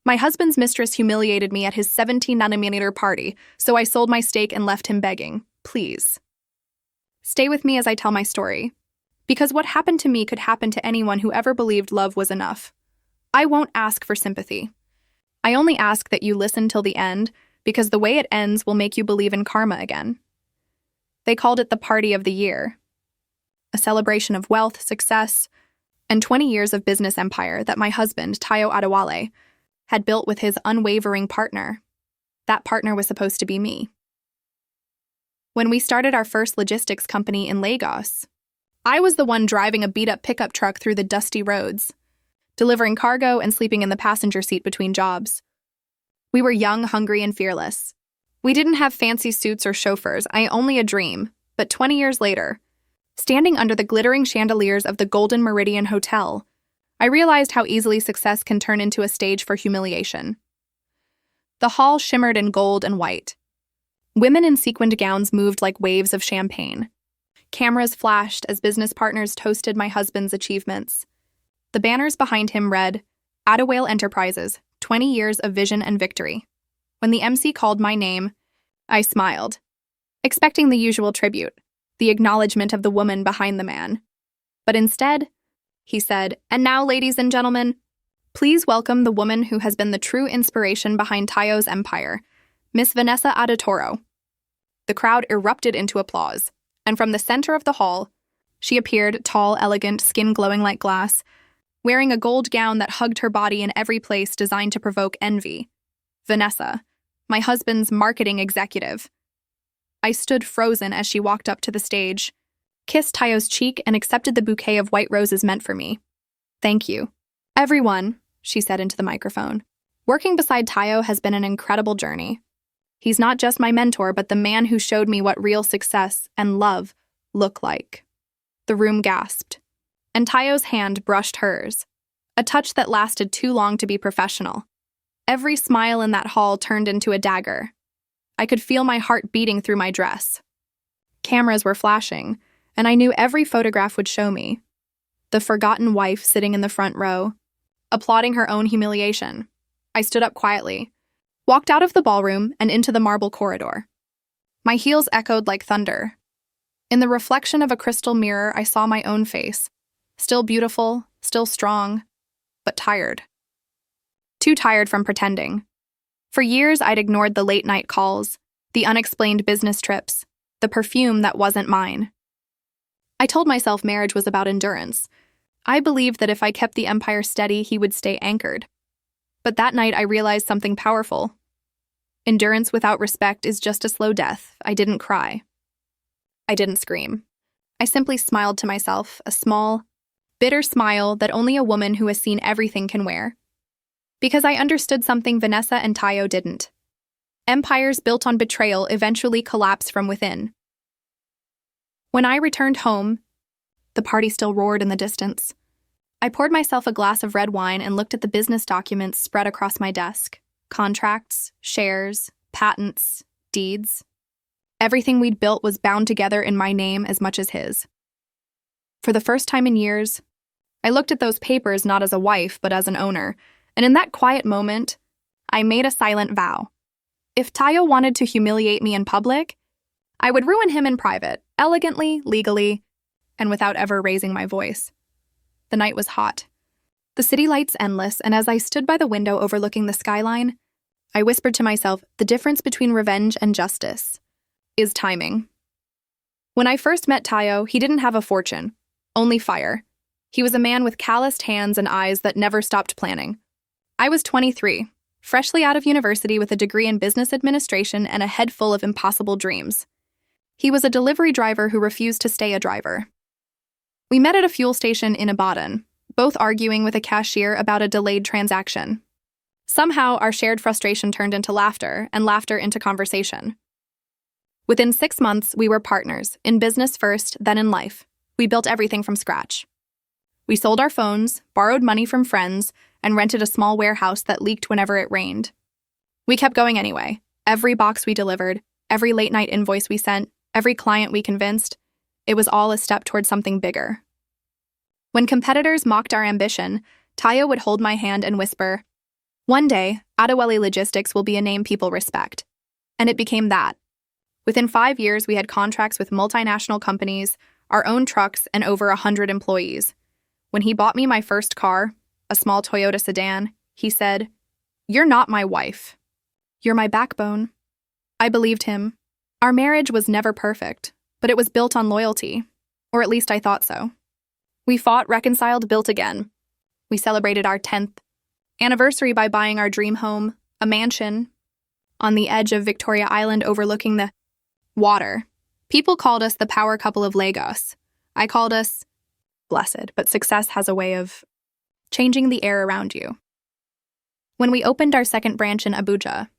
My husband's mistress humiliated me at his 17-nanometer party, so I sold my steak and left him begging, please. Stay with me as I tell my story. Because what happened to me could happen to anyone who ever believed love was enough. I won't ask for sympathy. I only ask that you listen till the end, because the way it ends will make you believe in karma again. They called it the party of the year. A celebration of wealth, success, and 20 years of business empire that my husband, Tayo Adewale, had built with his unwavering partner. That partner was supposed to be me. When we started our first logistics company in Lagos, I was the one driving a beat-up pickup truck through the dusty roads, delivering cargo and sleeping in the passenger seat between jobs. We were young, hungry, and fearless. We didn't have fancy suits or chauffeurs, only a dream, but 20 years later, standing under the glittering chandeliers of the Golden Meridian Hotel, I realized how easily success can turn into a stage for humiliation. The hall shimmered in gold and white. Women in sequined gowns moved like waves of champagne. Cameras flashed as business partners toasted my husband's achievements. The banners behind him read, Adewale Enterprises, 20 years of vision and victory. When the MC called my name, I smiled, expecting the usual tribute, the acknowledgement of the woman behind the man. But instead, he said, and now, ladies and gentlemen, please welcome the woman who has been the true inspiration behind Tayo's empire, Miss Vanessa Adetoro. The crowd erupted into applause, and from the center of the hall, she appeared, tall, elegant, skin glowing like glass, wearing a gold gown that hugged her body in every place designed to provoke envy. Vanessa, my husband's marketing executive. I stood frozen as she walked up to the stage, kissed Tayo's cheek, and accepted the bouquet of white roses meant for me. Thank you. Everyone, she said into the microphone. Working beside Tayo has been an incredible journey. He's not just my mentor, but the man who showed me what real success and love look like. The room gasped, and Tayo's hand brushed hers, a touch that lasted too long to be professional. Every smile in that hall turned into a dagger. I could feel my heart beating through my dress. Cameras were flashing, and I knew every photograph would show me. The forgotten wife sitting in the front row, applauding her own humiliation. I stood up quietly, walked out of the ballroom and into the marble corridor. My heels echoed like thunder. In the reflection of a crystal mirror, I saw my own face, still beautiful, still strong, but tired. Too tired from pretending. For years, I'd ignored the late-night calls, the unexplained business trips, the perfume that wasn't mine. I told myself marriage was about endurance. I believed that if I kept the empire steady, he would stay anchored. But that night, I realized something powerful. Endurance without respect is just a slow death. I didn't cry. I didn't scream. I simply smiled to myself, a small, bitter smile that only a woman who has seen everything can wear. Because I understood something Vanessa and Tayo didn't. Empires built on betrayal eventually collapse from within. When I returned home, the party still roared in the distance. I poured myself a glass of red wine and looked at the business documents spread across my desk. Contracts, shares, patents, deeds. Everything we'd built was bound together in my name as much as his. For the first time in years, I looked at those papers not as a wife, but as an owner, and in that quiet moment, I made a silent vow. If Tayo wanted to humiliate me in public, I would ruin him in private, elegantly, legally, and without ever raising my voice. The night was hot. The city lights endless, and as I stood by the window overlooking the skyline, I whispered to myself, the difference between revenge and justice is timing. When I first met Tayo, he didn't have a fortune, only fire. He was a man with calloused hands and eyes that never stopped planning. I was 23, freshly out of university with a degree in business administration and a head full of impossible dreams. He was a delivery driver who refused to stay a driver. We met at a fuel station in Ibadan, both arguing with a cashier about a delayed transaction. Somehow, our shared frustration turned into laughter, and laughter into conversation. Within 6 months, we were partners, in business first, then in life. We built everything from scratch. We sold our phones, borrowed money from friends, and rented a small warehouse that leaked whenever it rained. We kept going anyway. Every box we delivered, every late-night invoice we sent, every client we convinced, it was all a step towards something bigger. When competitors mocked our ambition, Tayo would hold my hand and whisper, One day, Adewale Logistics will be a name people respect. And it became that. Within 5 years, we had contracts with multinational companies, our own trucks, and over 100 employees. When he bought me my first car, a small Toyota sedan, he said, "You're not my wife. You're my backbone." I believed him. Our marriage was never perfect, but it was built on loyalty. Or at least I thought so. We fought, reconciled, built again. We celebrated our 10th anniversary by buying our dream home, a mansion, on the edge of Victoria Island overlooking the water. People called us the power couple of Lagos. I called us blessed, but success has a way of changing the air around you. When we opened our second branch in Abuja,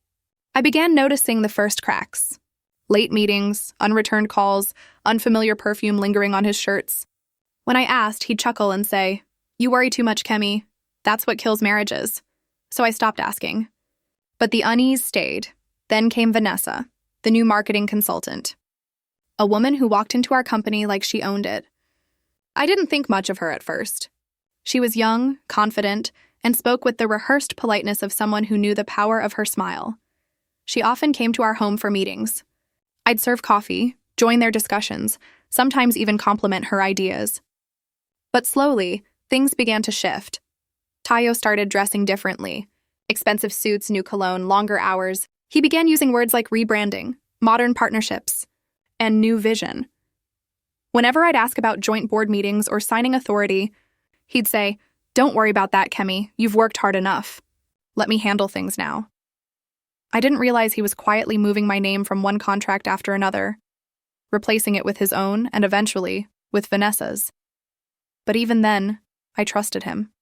I began noticing the first cracks. Late meetings, unreturned calls, unfamiliar perfume lingering on his shirts. When I asked, he'd chuckle and say, "You worry too much, Kemi. That's what kills marriages." So I stopped asking. But the unease stayed. Then came Vanessa, the new marketing consultant. A woman who walked into our company like she owned it. I didn't think much of her at first. She was young, confident, and spoke with the rehearsed politeness of someone who knew the power of her smile. She often came to our home for meetings. I'd serve coffee, join their discussions, sometimes even compliment her ideas. But slowly, things began to shift. Tayo started dressing differently. Expensive suits, new cologne, longer hours. He began using words like rebranding, modern partnerships, and new vision. Whenever I'd ask about joint board meetings or signing authority, he'd say, "Don't worry about that, Kemi. You've worked hard enough. Let me handle things now." I didn't realize he was quietly moving my name from one contract after another, replacing it with his own and eventually with Vanessa's. But even then, I trusted him.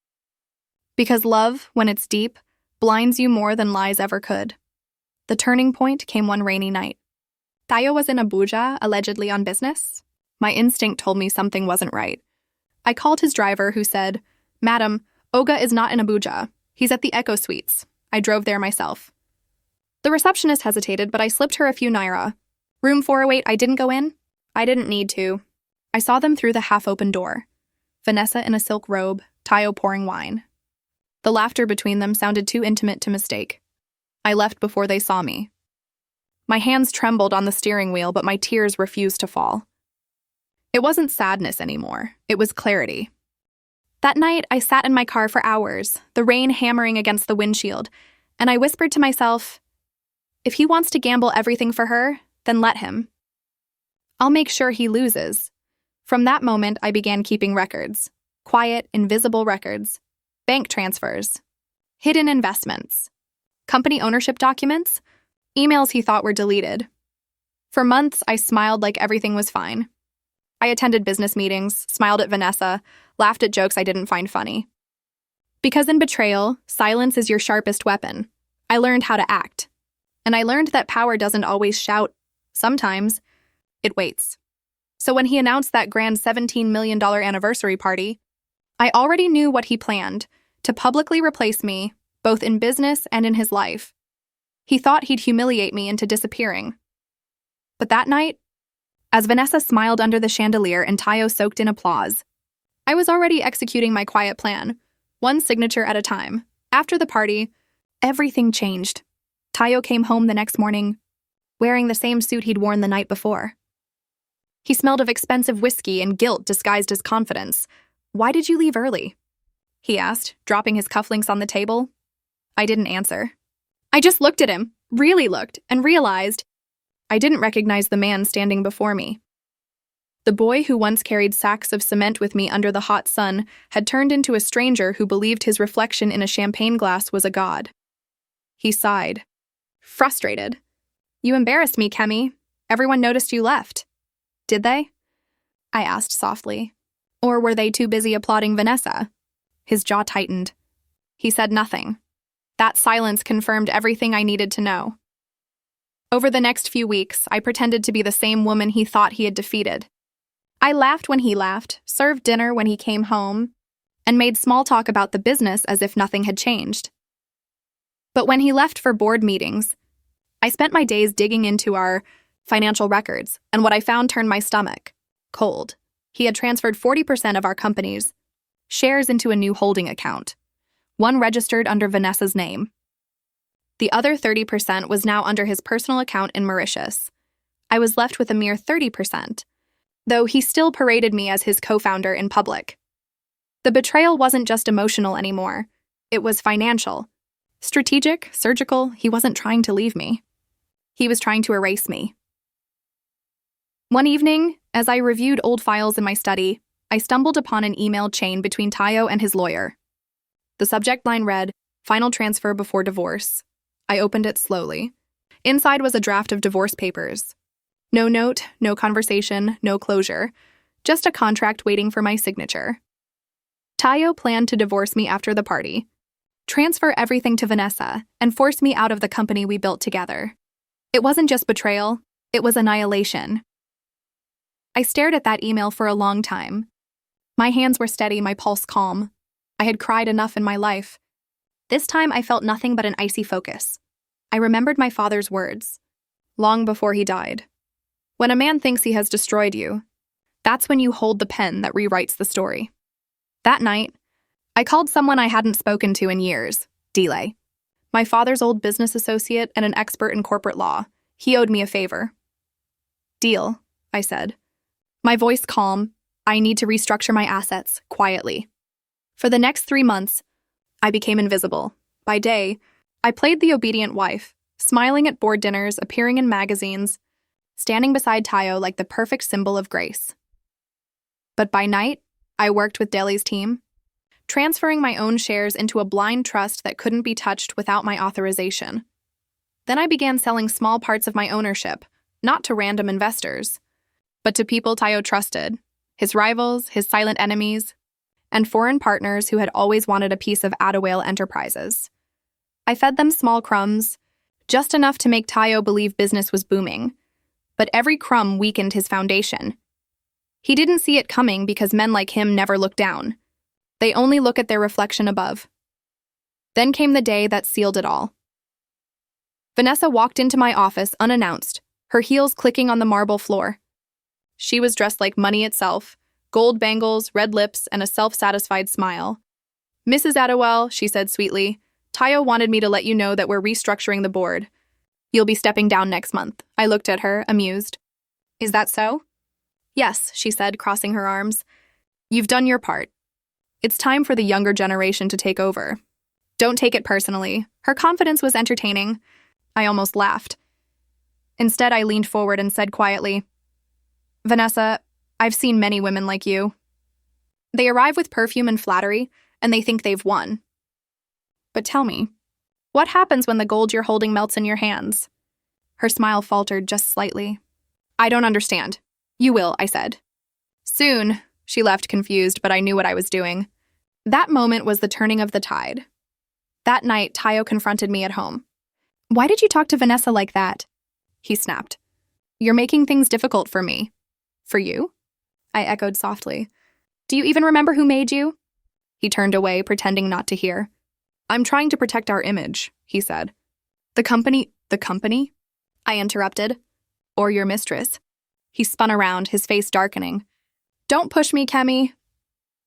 Because love, when it's deep, blinds you more than lies ever could. The turning point came one rainy night. Tayo was in Abuja, allegedly on business. My instinct told me something wasn't right. I called his driver, who said, "Madam, Oga is not in Abuja. He's at the Echo Suites." I drove there myself. The receptionist hesitated, but I slipped her a few naira. Room 408, I didn't go in. I didn't need to. I saw them through the half-open door. Vanessa in a silk robe, Tayo pouring wine. The laughter between them sounded too intimate to mistake. I left before they saw me. My hands trembled on the steering wheel, but my tears refused to fall. It wasn't sadness anymore. It was clarity. That night, I sat in my car for hours, the rain hammering against the windshield, and I whispered to myself, if he wants to gamble everything for her, then let him. I'll make sure he loses. From that moment, I began keeping records. Quiet, invisible records. Bank transfers. Hidden investments. Company ownership documents. Emails he thought were deleted. For months, I smiled like everything was fine. I attended business meetings, smiled at Vanessa, laughed at jokes I didn't find funny. Because in betrayal, silence is your sharpest weapon. I learned how to act. And I learned that power doesn't always shout. Sometimes, it waits. So when he announced that grand $17 million anniversary party, I already knew what he planned, to publicly replace me, both in business and in his life. He thought he'd humiliate me into disappearing. But that night, as Vanessa smiled under the chandelier and Tayo soaked in applause, I was already executing my quiet plan, one signature at a time. After the party, everything changed. Tayo came home the next morning, wearing the same suit he'd worn the night before. He smelled of expensive whiskey and guilt disguised as confidence. "Why did you leave early?" he asked, dropping his cufflinks on the table. I didn't answer. I just looked at him, really looked, and realized I didn't recognize the man standing before me. The boy who once carried sacks of cement with me under the hot sun had turned into a stranger who believed his reflection in a champagne glass was a god. He sighed. Frustrated. "You embarrassed me, Kemi. Everyone noticed you left." "Did they?" I asked softly. Or were they too busy applauding Vanessa? His jaw tightened. He said nothing. That silence confirmed everything I needed to know. Over the next few weeks, I pretended to be the same woman he thought he had defeated. I laughed when he laughed, served dinner when he came home, and made small talk about the business as if nothing had changed. But when he left for board meetings, I spent my days digging into our financial records, and what I found turned my stomach cold. He had transferred 40% of our company's shares into a new holding account, one registered under Vanessa's name. The other 30% was now under his personal account in Mauritius. I was left with a mere 30%, though he still paraded me as his co-founder in public. The betrayal wasn't just emotional anymore. It was financial. Strategic, surgical, he wasn't trying to leave me. He was trying to erase me. One evening, as I reviewed old files in my study, I stumbled upon an email chain between Tayo and his lawyer. The subject line read, "Final transfer before divorce." I opened it slowly. Inside was a draft of divorce papers. No note, no conversation, no closure. Just a contract waiting for my signature. Tayo planned to divorce me after the party, transfer everything to Vanessa, and force me out of the company we built together. It wasn't just betrayal, it was annihilation. I stared at that email for a long time. My hands were steady, my pulse calm. I had cried enough in my life. This time I felt nothing but an icy focus. I remembered my father's words, long before he died. When a man thinks he has destroyed you, that's when you hold the pen that rewrites the story. That night, I called someone I hadn't spoken to in years, Delay. My father's old business associate and an expert in corporate law. He owed me a favor. "Deal," I said. My voice calm. I need to restructure my assets, quietly. For the next 3 months, I became invisible. By day, I played the obedient wife, smiling at board dinners, appearing in magazines, standing beside Tayo like the perfect symbol of grace. But by night, I worked with Delhi's team, transferring my own shares into a blind trust that couldn't be touched without my authorization. Then I began selling small parts of my ownership, not to random investors, but to people Tayo trusted, his rivals, his silent enemies, and foreign partners who had always wanted a piece of Adawale Enterprises. I fed them small crumbs, just enough to make Tayo believe business was booming, but every crumb weakened his foundation. He didn't see it coming because men like him never look down. They only look at their reflection above. Then came the day that sealed it all. Vanessa walked into my office unannounced, her heels clicking on the marble floor. She was dressed like money itself, gold bangles, red lips, and a self-satisfied smile. "Mrs. Adawale," she said sweetly, "Tayo wanted me to let you know that we're restructuring the board. You'll be stepping down next month." I looked at her, amused. "Is that so?" "Yes," she said, crossing her arms. "You've done your part. It's time for the younger generation to take over. Don't take it personally." Her confidence was entertaining. I almost laughed. Instead, I leaned forward and said quietly, "Vanessa, I've seen many women like you. They arrive with perfume and flattery, and they think they've won. But tell me, what happens when the gold you're holding melts in your hands?" Her smile faltered just slightly. "I don't understand." "You will," I said. "Soon." She left confused, but I knew what I was doing. That moment was the turning of the tide. That night, Tayo confronted me at home. "Why did you talk to Vanessa like that?" He snapped. "You're making things difficult for me." "For you?" I echoed softly. "Do you even remember who made you?" He turned away, pretending not to hear. "I'm trying to protect our image," he said. The company?" I interrupted. "Or your mistress." He spun around, his face darkening. "Don't push me, Kemi."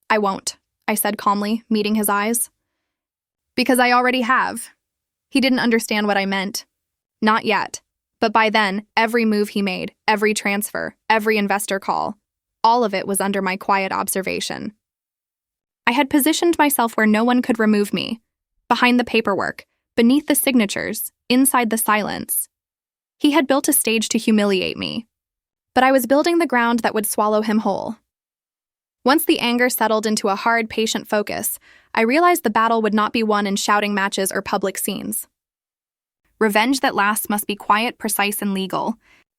"I won't," I said calmly, meeting his eyes. "Because I already have." He didn't understand what I meant. Not yet. But by then, every move he made, every transfer, every investor call, all of it was under my quiet observation. I had positioned myself where no one could remove me, behind the paperwork, beneath the signatures, inside the silence. He had built a stage to humiliate me, but I was building the ground that would swallow him whole. Once the anger settled into a hard, patient focus, I realized the battle would not be won in shouting matches or public scenes. Revenge that lasts must be quiet, precise, and legal.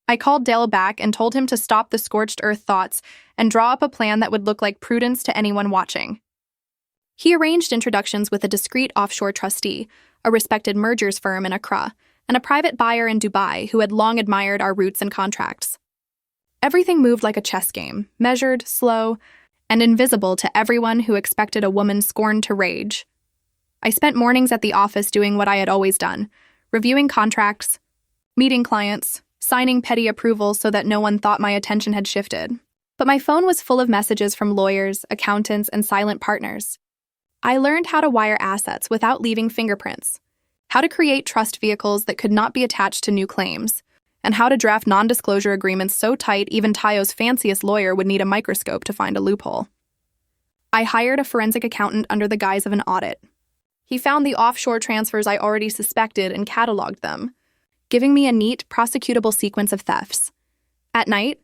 I called Dale back and told him to stop the scorched earth thoughts and draw up a plan that would look like prudence to anyone watching. He arranged introductions with a discreet offshore trustee, a respected mergers firm in Accra, and a private buyer in Dubai who had long admired our roots and contracts. Everything moved like a chess game, measured, slow, and invisible to everyone who expected a woman scorned to rage. I spent mornings at the office doing what I had always done, reviewing contracts, meeting clients, signing petty approvals so that no one thought my attention had shifted. But my phone was full of messages from lawyers, accountants, and silent partners. I learned how to wire assets without leaving fingerprints, how to create trust vehicles that could not be attached to new claims, and how to draft non-disclosure agreements so tight even Tayo's fanciest lawyer would need a microscope to find a loophole. I hired a forensic accountant under the guise of an audit. He found the offshore transfers I already suspected and cataloged them, giving me a neat, prosecutable sequence of thefts. At night,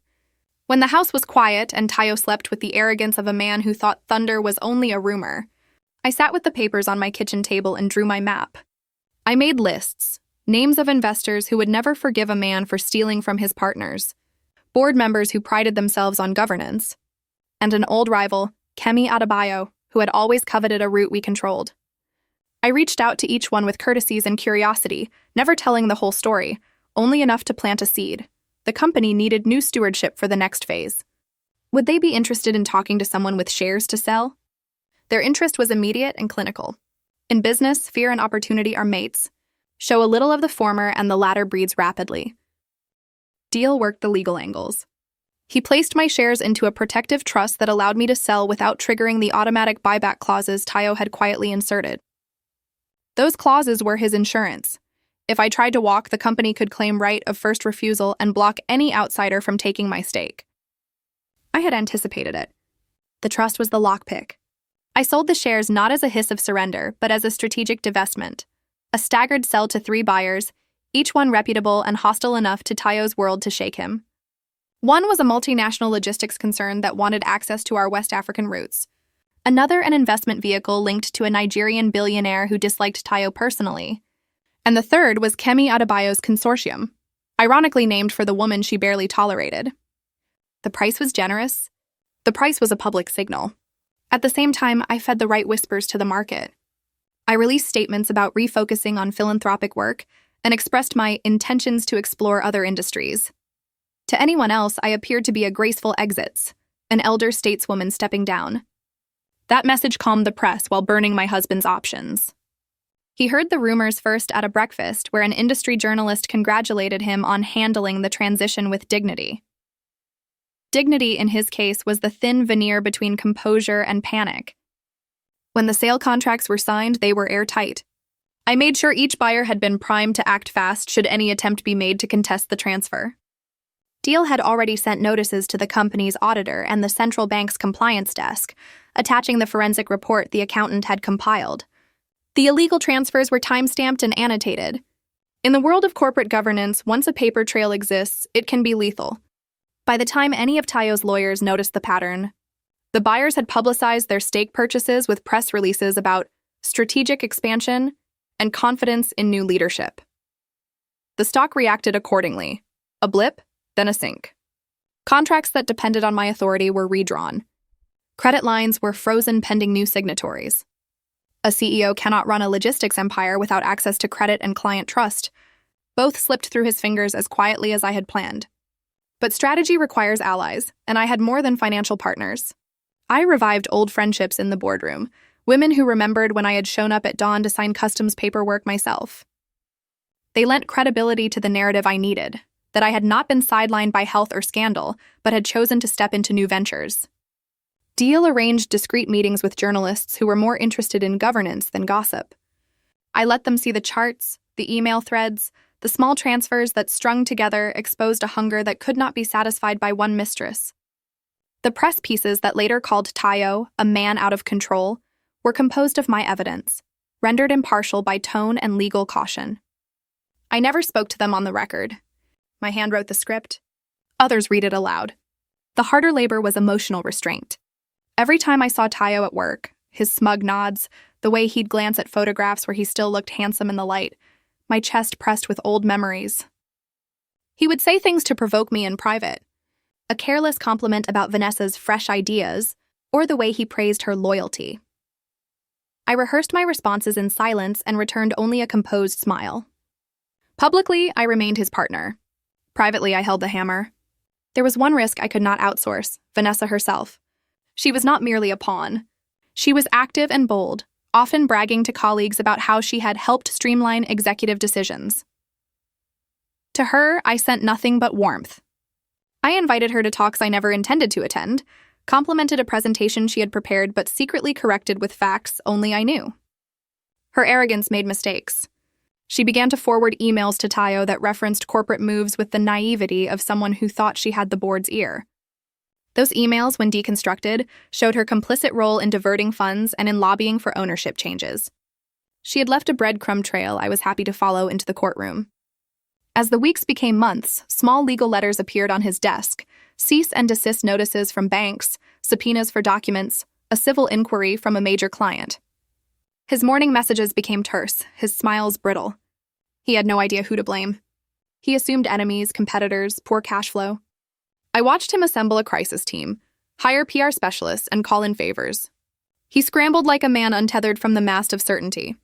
when the house was quiet and Tayo slept with the arrogance of a man who thought thunder was only a rumor, I sat with the papers on my kitchen table and drew my map. I made lists, names of investors who would never forgive a man for stealing from his partners, board members who prided themselves on governance, and an old rival, Kemi Adebayo, who had always coveted a route we controlled. I reached out to each one with courtesies and curiosity, never telling the whole story, only enough to plant a seed. The company needed new stewardship for the next phase. Would they be interested in talking to someone with shares to sell? Their interest was immediate and clinical. In business, fear and opportunity are mates. Show a little of the former and the latter breeds rapidly. Deal worked the legal angles. He placed my shares into a protective trust that allowed me to sell without triggering the automatic buyback clauses Tayo had quietly inserted. Those clauses were his insurance. If I tried to walk, the company could claim right of first refusal and block any outsider from taking my stake. I had anticipated it. The trust was the lockpick. I sold the shares not as a hiss of surrender, but as a strategic divestment. A staggered sell to 3 buyers, each one reputable and hostile enough to Tayo's world to shake him. One was a multinational logistics concern that wanted access to our West African roots. Another, an investment vehicle linked to a Nigerian billionaire who disliked Tayo personally. And the third was Kemi Adebayo's consortium, ironically named for the woman she barely tolerated. The price was generous. The price was a public signal. At the same time, I fed the right whispers to the market. I released statements about refocusing on philanthropic work and expressed my intentions to explore other industries. To anyone else, I appeared to be a graceful exits, an elder stateswoman stepping down. That message calmed the press while burning my husband's options. He heard the rumors first at a breakfast where an industry journalist congratulated him on handling the transition with dignity. Dignity, in his case, was the thin veneer between composure and panic. When the sale contracts were signed, they were airtight. I made sure each buyer had been primed to act fast should any attempt be made to contest the transfer. Deal had already sent notices to the company's auditor and the central bank's compliance desk, attaching the forensic report the accountant had compiled. The illegal transfers were time-stamped and annotated. In the world of corporate governance, once a paper trail exists, it can be lethal. By the time any of Tayo's lawyers noticed the pattern, the buyers had publicized their stake purchases with press releases about strategic expansion and confidence in new leadership. The stock reacted accordingly, a blip, then a sink. Contracts that depended on my authority were redrawn. Credit lines were frozen pending new signatories. A CEO cannot run a logistics empire without access to credit and client trust. Both slipped through his fingers as quietly as I had planned. But strategy requires allies, and I had more than financial partners. I revived old friendships in the boardroom, women who remembered when I had shown up at dawn to sign customs paperwork myself. They lent credibility to the narrative I needed, that I had not been sidelined by health or scandal, but had chosen to step into new ventures. Deal arranged discreet meetings with journalists who were more interested in governance than gossip. I let them see the charts, the email threads, the small transfers that strung together exposed a hunger that could not be satisfied by one mistress. The press pieces that later called Tayo a man out of control were composed of my evidence, rendered impartial by tone and legal caution. I never spoke to them on the record. My hand wrote the script. Others read it aloud. The harder labor was emotional restraint. Every time I saw Tayo at work, his smug nods, the way he'd glance at photographs where he still looked handsome in the light, my chest pressed with old memories. He would say things to provoke me in private. A careless compliment about Vanessa's fresh ideas, or the way he praised her loyalty. I rehearsed my responses in silence and returned only a composed smile. Publicly, I remained his partner. Privately, I held the hammer. There was one risk I could not outsource, Vanessa herself. She was not merely a pawn. She was active and bold, often bragging to colleagues about how she had helped streamline executive decisions. To her, I sent nothing but warmth. I invited her to talks I never intended to attend, complimented a presentation she had prepared but secretly corrected with facts only I knew. Her arrogance made mistakes. She began to forward emails to Tayo that referenced corporate moves with the naivety of someone who thought she had the board's ear. Those emails, when deconstructed, showed her complicit role in diverting funds and in lobbying for ownership changes. She had left a breadcrumb trail I was happy to follow into the courtroom. As the weeks became months, small legal letters appeared on his desk, cease and desist notices from banks, subpoenas for documents, a civil inquiry from a major client. His morning messages became terse, his smiles brittle. He had no idea who to blame. He assumed enemies, competitors, poor cash flow. I watched him assemble a crisis team, hire PR specialists, and call in favors. He scrambled like a man untethered from the mast of certainty.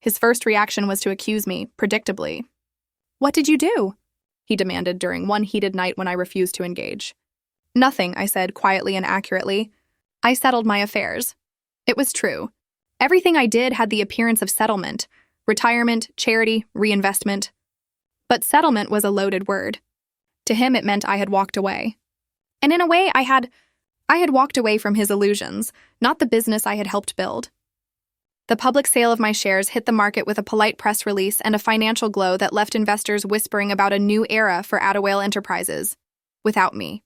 His first reaction was to accuse me, predictably. "What did you do?" he demanded during one heated night when I refused to engage. "Nothing," I said quietly and accurately. "I settled my affairs." It was true. Everything I did had the appearance of settlement: retirement, charity, reinvestment. But settlement was a loaded word. To him, it meant I had walked away. And in a way, I had walked away from his illusions, not the business I had helped build. The public sale of my shares hit the market with a polite press release and a financial glow that left investors whispering about a new era for Attawale Enterprises, without me.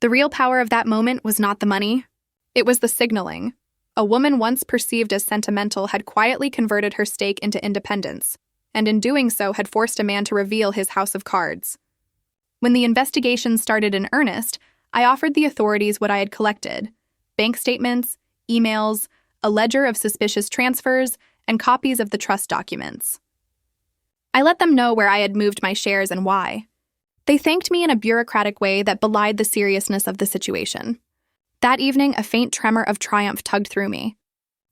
The real power of that moment was not the money. It was the signaling. A woman once perceived as sentimental had quietly converted her stake into independence, and in doing so had forced a man to reveal his house of cards. When the investigation started in earnest, I offered the authorities what I had collected: bank statements, emails, a ledger of suspicious transfers, and copies of the trust documents. I let them know where I had moved my shares and why. They thanked me in a bureaucratic way that belied the seriousness of the situation. That evening, a faint tremor of triumph tugged through me.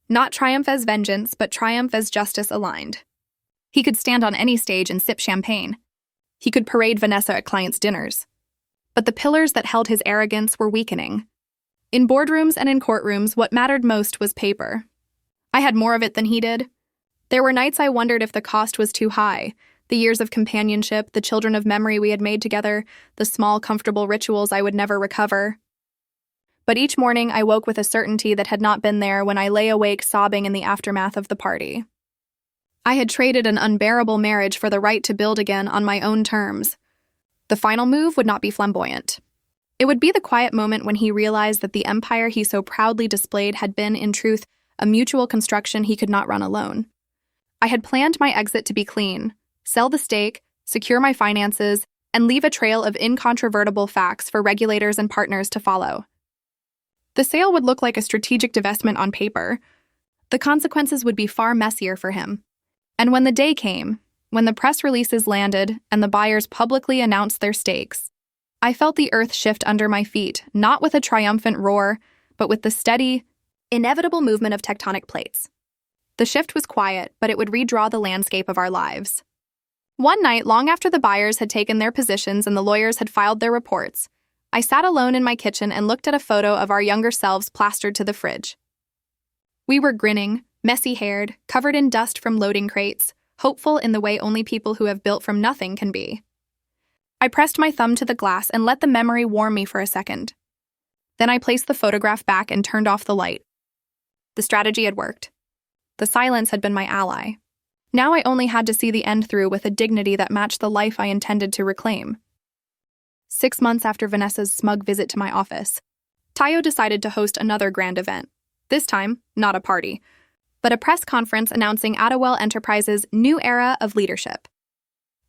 Not triumph as vengeance, but triumph as justice aligned. He could stand on any stage and sip champagne. He could parade Vanessa at clients' dinners. But the pillars that held his arrogance were weakening. In boardrooms and in courtrooms, what mattered most was paper. I had more of it than he did. There were nights I wondered if the cost was too high: the years of companionship, the children of memory we had made together, the small, comfortable rituals I would never recover. But each morning I woke with a certainty that had not been there when I lay awake sobbing in the aftermath of the party. I had traded an unbearable marriage for the right to build again on my own terms. The final move would not be flamboyant. It would be the quiet moment when he realized that the empire he so proudly displayed had been, in truth, a mutual construction he could not run alone. I had planned my exit to be clean: sell the stake, secure my finances, and leave a trail of incontrovertible facts for regulators and partners to follow. The sale would look like a strategic divestment on paper. The consequences would be far messier for him. And when the day came, when the press releases landed and the buyers publicly announced their stakes, I felt the earth shift under my feet, not with a triumphant roar, but with the steady, inevitable movement of tectonic plates. The shift was quiet, but it would redraw the landscape of our lives. One night, long after the buyers had taken their positions and the lawyers had filed their reports, I sat alone in my kitchen and looked at a photo of our younger selves plastered to the fridge. We were grinning, messy-haired, covered in dust from loading crates, hopeful in the way only people who have built from nothing can be. I pressed my thumb to the glass and let the memory warm me for a second. Then I placed the photograph back and turned off the light. The strategy had worked. The silence had been my ally. Now I only had to see the end through with a dignity that matched the life I intended to reclaim. 6 months after Vanessa's smug visit to my office, Tayo decided to host another grand event. This time, not a party, but a press conference announcing Attawale Enterprises' new era of leadership.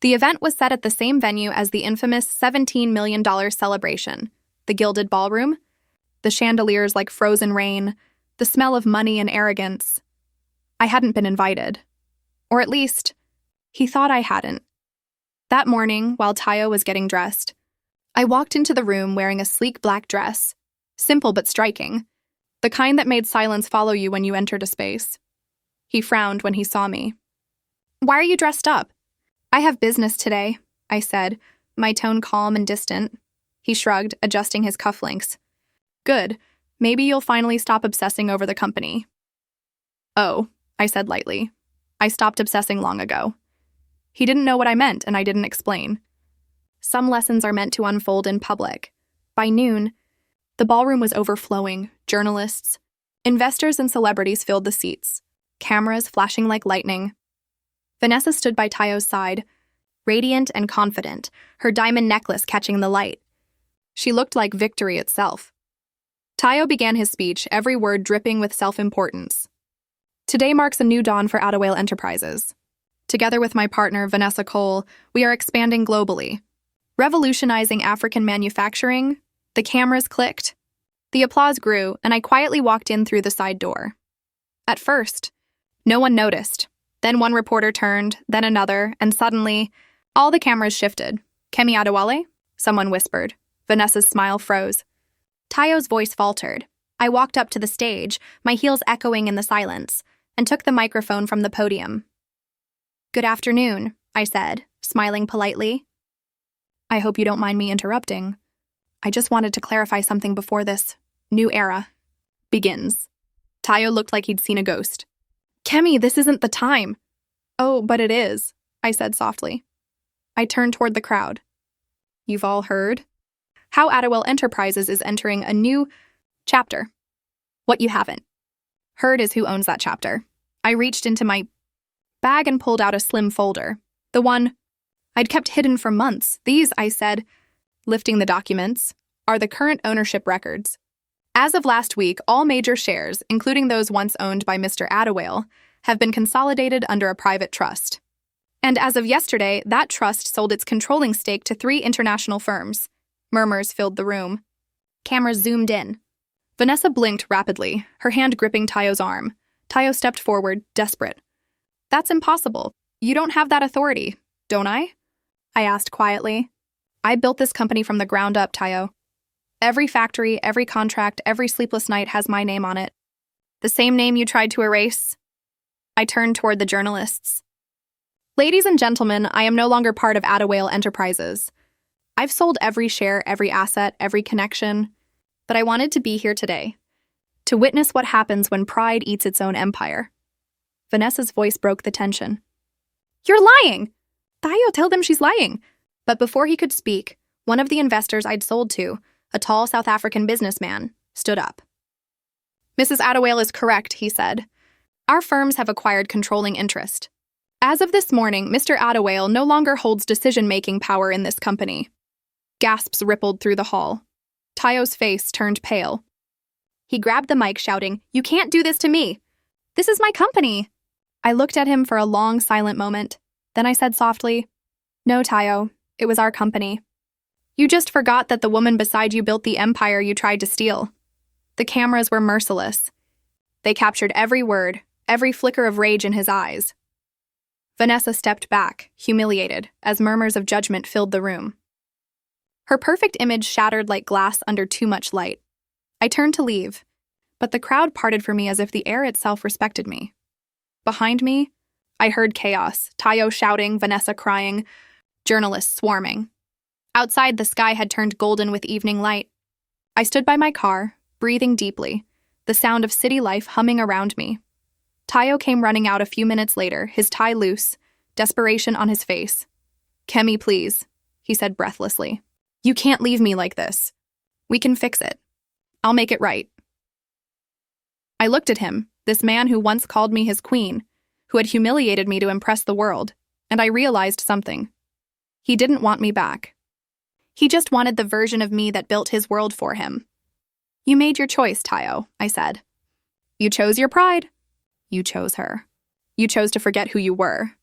The event was set at the same venue as the infamous $17 million celebration: the gilded ballroom, the chandeliers like frozen rain, the smell of money and arrogance. I hadn't been invited. Or at least, he thought I hadn't. That morning, while Tayo was getting dressed, I walked into the room wearing a sleek black dress, simple but striking, the kind that made silence follow you when you entered a space. He frowned when he saw me. "Why are you dressed up?" "I have business today," I said, my tone calm and distant. He shrugged, adjusting his cufflinks. "Good. Maybe you'll finally stop obsessing over the company." "Oh," I said lightly. "I stopped obsessing long ago." He didn't know what I meant, and I didn't explain. Some lessons are meant to unfold in public. By noon, the ballroom was overflowing. Journalists, investors, and celebrities filled the seats, cameras flashing like lightning. Vanessa stood by Tayo's side, radiant and confident, her diamond necklace catching the light. She looked like victory itself. Tayo began his speech, every word dripping with self-importance. Today marks a new dawn for Adawale Enterprises. Together with my partner, Vanessa Cole, we are expanding globally. Revolutionizing African manufacturing. The cameras clicked. The applause grew, and I quietly walked in through the side door. At first, no one noticed. Then one reporter turned, then another, and suddenly, all the cameras shifted. Kemi Adewale? Someone whispered. Vanessa's smile froze. Tayo's voice faltered. I walked up to the stage, my heels echoing in the silence, and took the microphone from the podium. "Good afternoon," I said, smiling politely. "I hope you don't mind me interrupting. I just wanted to clarify something before this new era begins." Tayo looked like he'd seen a ghost. "Kemi, this isn't the time." "Oh, but it is," I said softly. I turned toward the crowd. "You've all heard? How Adawale Enterprises is entering a new chapter. What you haven't heard is who owns that chapter." I reached into my bag and pulled out a slim folder. The one I'd kept hidden for months. "These," I said, lifting the documents, "are the current ownership records. As of last week, all major shares, including those once owned by Mr. Adawale, have been consolidated under a private trust. And as of yesterday, that trust sold its controlling stake to 3 international firms." Murmurs filled the room. Cameras zoomed in. Vanessa blinked rapidly, her hand gripping Tayo's arm. Tayo stepped forward, desperate. "That's impossible. You don't have that authority, don't I?" I asked quietly. "I built this company from the ground up, Tayo. Every factory, every contract, every sleepless night has my name on it. The same name you tried to erase." I turned toward the journalists. "Ladies and gentlemen, I am no longer part of Adawale Enterprises. I've sold every share, every asset, every connection, but I wanted to be here today, to witness what happens when pride eats its own empire." Vanessa's voice broke the tension. "You're lying!" "Tayo, tell them she's lying." But before he could speak, one of the investors I'd sold to, a tall South African businessman, stood up. "Mrs. Adawale is correct," he said. "Our firms have acquired controlling interest. As of this morning, Mr. Adawale no longer holds decision-making power in this company." Gasps rippled through the hall. Tayo's face turned pale. He grabbed the mic, shouting, "You can't do this to me! This is my company!" I looked at him for a long, silent moment. Then I said softly, "No, Tayo, it was our company. You just forgot that the woman beside you built the empire you tried to steal." The cameras were merciless. They captured every word, every flicker of rage in his eyes. Vanessa stepped back, humiliated, as murmurs of judgment filled the room. Her perfect image shattered like glass under too much light. I turned to leave, but the crowd parted for me as if the air itself respected me. Behind me, I heard chaos, Tayo shouting, Vanessa crying, journalists swarming. Outside, the sky had turned golden with evening light. I stood by my car, breathing deeply, the sound of city life humming around me. Tayo came running out a few minutes later, his tie loose, desperation on his face. "Kemi, please," he said breathlessly. "You can't leave me like this. We can fix it. I'll make it right." I looked at him, this man who once called me his queen, who had humiliated me to impress the world, and I realized something. He didn't want me back. He just wanted the version of me that built his world for him. "You made your choice, Tayo," I said. "You chose your pride. You chose her. You chose to forget who you were."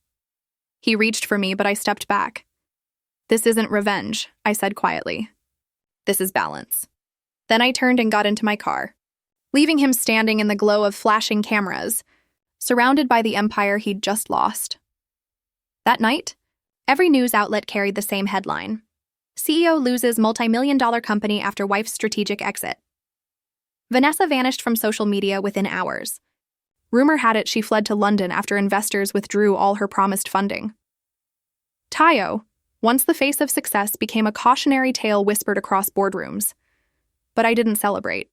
He reached for me, but I stepped back. "This isn't revenge," I said quietly. "This is balance." Then I turned and got into my car, leaving him standing in the glow of flashing cameras, surrounded by the empire he'd just lost. That night, every news outlet carried the same headline: CEO loses multi-million-dollar company after wife's strategic exit. Vanessa vanished from social media within hours. Rumor had it she fled to London after investors withdrew all her promised funding. Tayo, once the face of success, became a cautionary tale whispered across boardrooms. But I didn't celebrate.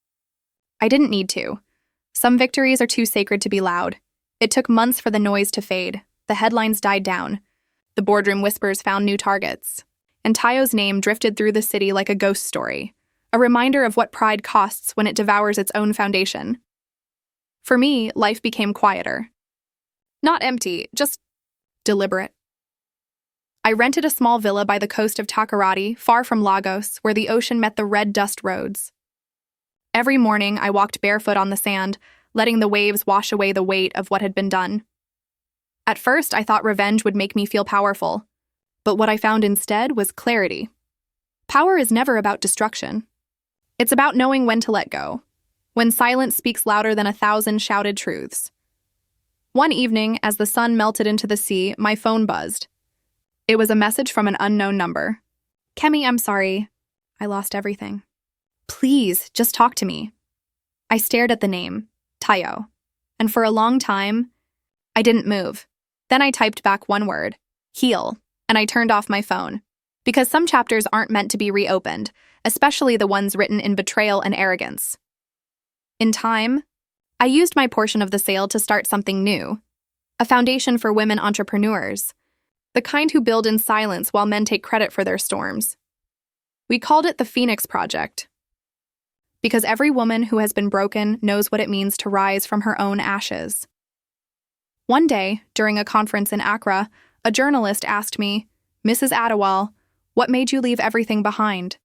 I didn't need to. Some victories are too sacred to be loud. It took months for the noise to fade. The headlines died down. The boardroom whispers found new targets. And Tayo's name drifted through the city like a ghost story, a reminder of what pride costs when it devours its own foundation. For me, life became quieter. Not empty, just deliberate. I rented a small villa by the coast of Takoradi, far from Lagos, where the ocean met the red dust roads. Every morning, I walked barefoot on the sand, letting the waves wash away the weight of what had been done. At first, I thought revenge would make me feel powerful, but what I found instead was clarity. Power is never about destruction. It's about knowing when to let go, when silence speaks louder than 1,000 shouted truths. One evening, as the sun melted into the sea, my phone buzzed. It was a message from an unknown number. "Kemi, I'm sorry. I lost everything. Please, just talk to me." I stared at the name, Tayo, and for a long time, I didn't move. Then I typed back one word, heal, and I turned off my phone. Because some chapters aren't meant to be reopened, especially the ones written in betrayal and arrogance. In time, I used my portion of the sale to start something new, a foundation for women entrepreneurs, the kind who build in silence while men take credit for their storms. We called it the Phoenix Project, because every woman who has been broken knows what it means to rise from her own ashes. One day, during a conference in Accra, a journalist asked me, "Mrs. Adewale, what made you leave everything behind?"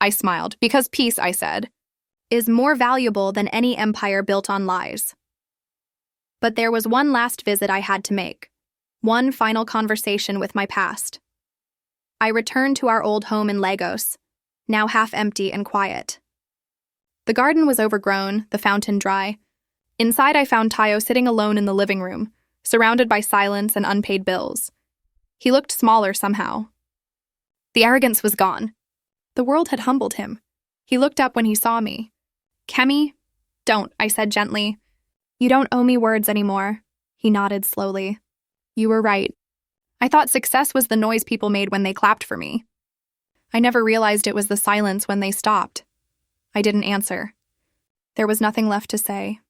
I smiled, because peace, I said, is more valuable than any empire built on lies. But there was one last visit I had to make, one final conversation with my past. I returned to our old home in Lagos, now half empty and quiet. The garden was overgrown, the fountain dry. Inside, I found Tayo sitting alone in the living room, surrounded by silence and unpaid bills. He looked smaller somehow. The arrogance was gone. The world had humbled him. He looked up when he saw me. "Kemi, don't," I said gently. "You don't owe me words anymore." He nodded slowly. "You were right. I thought success was the noise people made when they clapped for me. I never realized it was the silence when they stopped." I didn't answer. There was nothing left to say.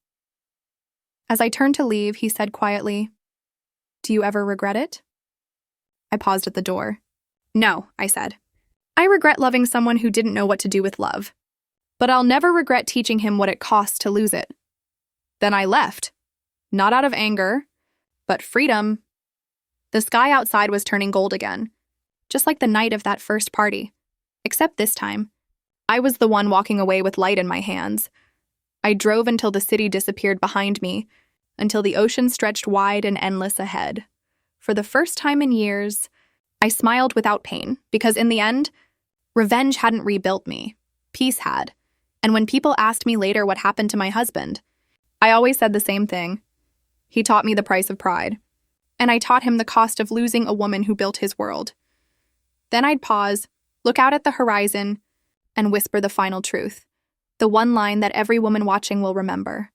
As I turned to leave, he said quietly, "Do you ever regret it?" I paused at the door. "No," I said. "I regret loving someone who didn't know what to do with love. But I'll never regret teaching him what it costs to lose it." Then I left. Not out of anger, but freedom. The sky outside was turning gold again, just like the night of that first party. Except this time, I was the one walking away with light in my hands. I drove until the city disappeared behind me, until the ocean stretched wide and endless ahead. For the first time in years, I smiled without pain, because in the end, revenge hadn't rebuilt me. Peace had. And when people asked me later what happened to my husband, I always said the same thing. He taught me the price of pride. And I taught him the cost of losing a woman who built his world. Then I'd pause, look out at the horizon, and whisper the final truth, the one line that every woman watching will remember.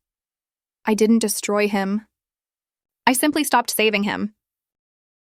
I didn't destroy him. I simply stopped saving him.